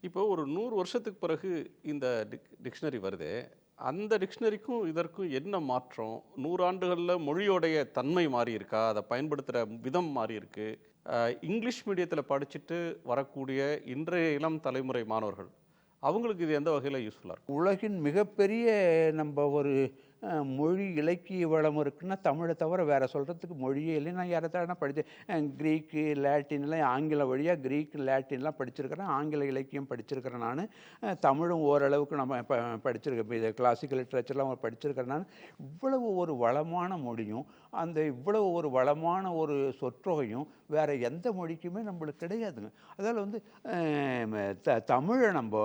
இப்போ ஒரு 100 வருஷத்துக்கு பிறகு இந்த டிக்ஷனரி வருதே, அந்த டிக்ஷனரிக்கும் இதற்கும் என்ன மாற்றம்? 100 ஆண்டுகள்ல மொழியோடைய தன்மை மாறியிருக்கா? அத பயன்படுத்துற விதம் மாறியிருக்கு. அ இங்கிலீஷ் மீடியத்தில படிச்சுட்டு வரக்கூடிய இன்றைய இளம் தலைமுறை மாணவர்கள், அவங்களுக்கு இது எந்த வகையில யூஸ்ஃபுல்லா இருக்கும்? உலகின் மிகப்பெரிய நம்ப ஒரு மொழி இலக்கிய வளம் இருக்குன்னா, தமிழ தவிர வேற சொல்றதுக்கு மொழியே இல்லை. நான் ஏறத்தாழ படிச்சேன். கிரீக்கு, லாட்டின்லாம் ஆங்கிலம் வழியா கிரீக், லாட்டின்லாம் படிச்சிருக்கிறேன். ஆங்கில இலக்கியம் படிச்சிருக்கிறேன் நானு. தமிழும் ஓரளவுக்கு நம்ம படிச்சிருக்கேன். இப்ப இது கிளாசிக்கல் லிட்ரேச்சர்லாம் படிச்சிருக்கிறேன் நானு. இவ்வளவு ஒரு வளமான மொழியும், அந்த இவ்வளவு ஒரு வளமான ஒரு சொற்றொகையும் வேற எந்த மொழிக்குமே நம்மளுக்கு கிடையாதுங்க. அதால வந்து தமிழ நம்ப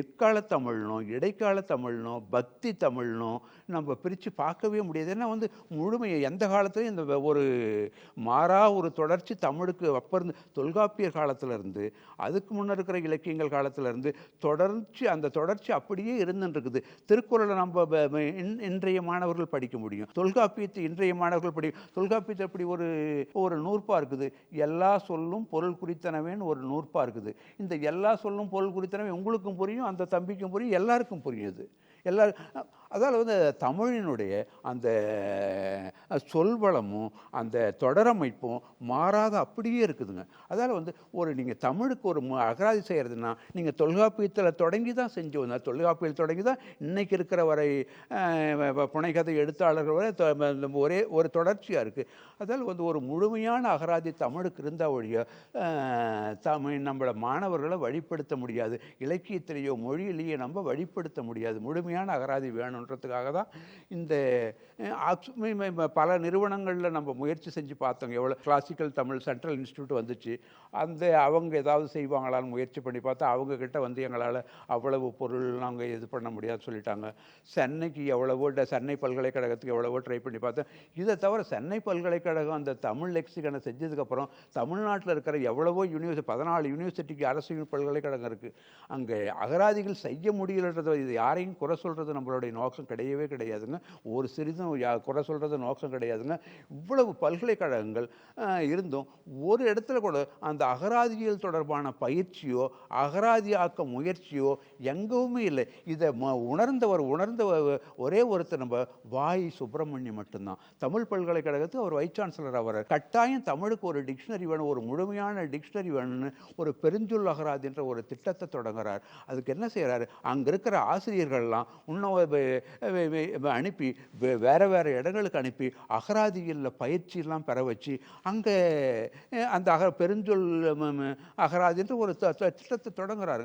எக்கால தமிழ்னும், இடைக்கால தமிழ்னும், பக்தி தமிழ்னும் நம்ம பிரித்து பார்க்கவே முடியாது. ஏன்னா வந்து முழுமையை எந்த காலத்துலையும் இந்த ஒரு மாறா ஒரு தொடர்ச்சி தமிழுக்கு அப்போ இருந்து தொல்காப்பியர் காலத்திலேருந்து அதுக்கு முன்னே இருக்கிற இலக்கியங்கள் காலத்திலேருந்து அந்த தொடர்ச்சி அப்படியே இருந்துருக்குது. திருக்குறளை நம்ம இன்றைய மாணவர்கள் படிக்க முடியும். தொல்காப்பியத்தை இன்றைய மாணவர்கள் தொல்காப்பியத்தை அப்படி ஒரு ஒரு நூற்பா இருக்குது. எல்லா சொல்லும் பொருள் குறித்தனவேன்னு ஒரு நூற்பா இருக்குது. இந்த எல்லா சொல்லும் பொருள் குறித்தனவே உங்களுக்கும் புரியும், அந்த தம்பிக்கும் புரியும், எல்லாருக்கும் புரியுது. அதால் வந்து தமிழினுடைய அந்த சொல்வளமும் அந்த தொடரமைப்பும் மாறாத அப்படியே இருக்குதுங்க. அதால் வந்து நீங்கள் தமிழுக்கு ஒரு அகராதி செய்கிறதுனா நீங்கள் தொல்காப்பியத்தில் தொடங்கி தான் செஞ்சு வந்தால், தொல்காப்பியத்தில் தொடங்கி தான் இன்னைக்கு இருக்கிற வரை புனைகதை எழுத்தாளர்கள் வரை ஒரே ஒரு தொடர்ச்சியாக இருக்குது. அதால் வந்து ஒரு முழுமையான அகராதி தமிழுக்கு இருந்தால் ஒழிய நம்மளை மாணவர்களை வழிப்படுத்த முடியாது. இலக்கியத்திலேயோ மொழியிலேயே நம்ம வழிப்படுத்த முடியாது. முழுமையான அகராதி வேணுன்றதுக்காக தான் இந்த பல நிறுவனங்களில் நம்ம முயற்சி செஞ்சு பார்த்தோங்க. எவ்வளோ கிளாசிக்கல் தமிழ் சென்ட்ரல் இன்ஸ்டியூட் வந்துச்சு. அவங்க ஏதாவது செய்வாங்களான்னு முயற்சி பண்ணி பார்த்தா அவங்கக்கிட்ட வந்து எங்களால் அவ்வளவு பொருள் நாங்கள் இது பண்ண முடியாதுன்னு சொல்லிட்டாங்க. சென்னைக்கு எவ்வளவோ சென்னை பல்கலைக்கழகத்துக்கு எவ்வளவோ ட்ரை பண்ணி பார்த்தேன். இதை தவிர சென்னை பல்கலைக்கழகம் அந்த தமிழ் லெக்சிகனை செஞ்சதுக்கப்புறம் தமிழ்நாட்டில் இருக்கிற எவ்வளவோ 14 யூனிவர்சிட்டிக்கு அரசு பல்கலைக்கழகம் இருக்குது. அங்கே அகராதிகள் செய்ய முடியலன்றது இது யாரையும் குறை சொல்கிறது நம்மளுடைய நோக்கம் கிடையவே கிடையாதுங்க. ஒரு சிறிதும் குறை சொல்கிறது நோக்கம் கிடையாதுங்க. இவ்வளவு பல்கலைக்கழகங்கள் இருந்தும் ஒரு இடத்துல கூட அந்த அகராதிகள் தொடர்பான பயிற்சியோ அகராதியாக்க முயற்சியோ எங்கவுமே இல்லை. இதை உணர்ந்த ஒரே ஒருத்தர் நம்ம வாய் சுப்பிரமணியம் மட்டும்தான். தமிழ் பல்கலைக்கழகத்துக்கு அவர் வைஸ் சான்சலர். அவர் கட்டாயம் தமிழுக்கு ஒரு டிக்ஷனரி வேணும், ஒரு முழுமையான டிக்ஷனரி வேணும்னு ஒரு பெருஞ்சொல் அகராதி என்ற ஒரு திட்டத்தை தொடங்குறார். அதுக்கு என்ன செய்கிறாரு, அங்கே இருக்கிற ஆசிரியர்கள்லாம் இன்னும் அனுப்பி வேறு இடங்களுக்கு அனுப்பி அகராதிகளில் பயிற்சியெல்லாம் பெற வச்சு அங்கே அந்த பெருஞ்சொல் அகராதி என்ற ஒரு திட்டத்தை தொடங்குறாரு.